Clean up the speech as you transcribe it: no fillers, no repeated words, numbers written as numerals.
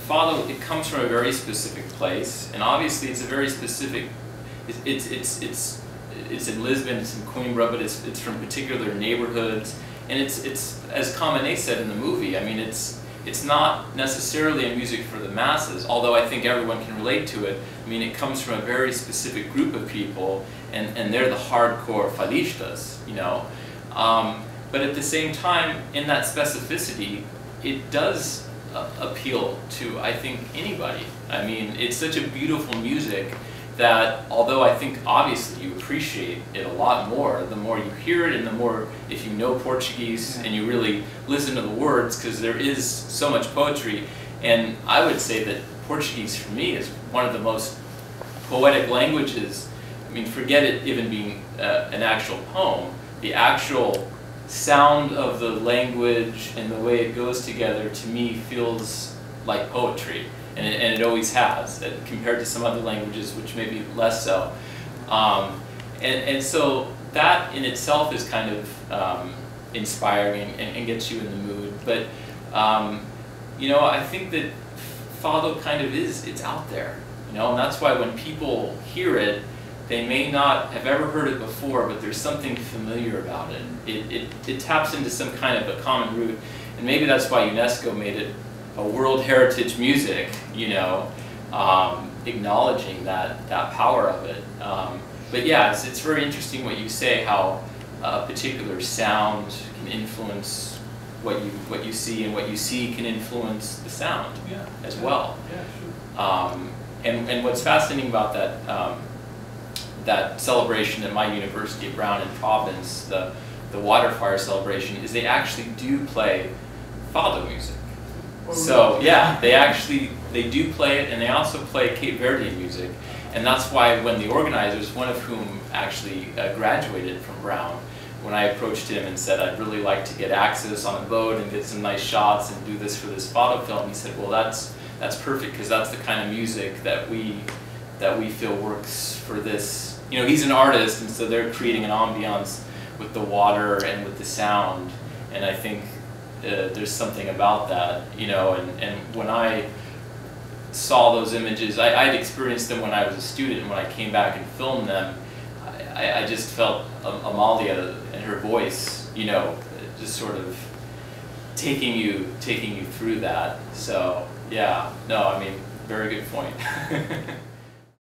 Fado, it comes from a very specific place, and obviously it's a very specific. It's in Lisbon, it's in Coimbra, but it's from particular neighborhoods, and it's as Kamene said in the movie. I mean, it's not necessarily a music for the masses, although I think everyone can relate to it. I mean, it comes from a very specific group of people, and they're the hardcore fadistas, you know. But at the same time, in that specificity, it does appeal to, I think, anybody. I mean, it's such a beautiful music that although I think obviously you appreciate it a lot more, the more you hear it and the more, if you know Portuguese and you really listen to the words, because there is so much poetry. And I would say that Portuguese for me is one of the most poetic languages. I mean, forget it even being an actual poem, the actual sound of the language and the way it goes together to me feels like poetry. And it always has, compared to some other languages, which may be less so. And so that in itself is kind of inspiring and gets you in the mood. But, you know, I think that Fado kind of it's out there, you know, and that's why when people hear it, they may not have ever heard it before, but there's something familiar about it. It taps into some kind of a common root, and maybe that's why UNESCO made it a World Heritage music, you know, acknowledging that power of it. But yeah, it's very interesting what you say, how a particular sound can influence what you see, and what you see can influence the sound as well. Yeah, sure. And what's fascinating about that celebration at my university at Brown in Providence, the Waterfire celebration, is they actually do play Fado music. So yeah, they do play it, and they also play Cape Verdean music, and that's why when the organizers, one of whom actually graduated from Brown, when I approached him and said I'd really like to get access on a boat and get some nice shots and do this for this Fado film, he said, well, that's perfect, because that's the kind of music that we feel works for this. You know, he's an artist, and so they're creating an ambiance with the water and with the sound, and I think there's something about that, you know, and when I saw those images, I had experienced them when I was a student, and when I came back and filmed them, I just felt Amalia and her voice, you know, just sort of taking you through that. So yeah, no, I mean, very good point.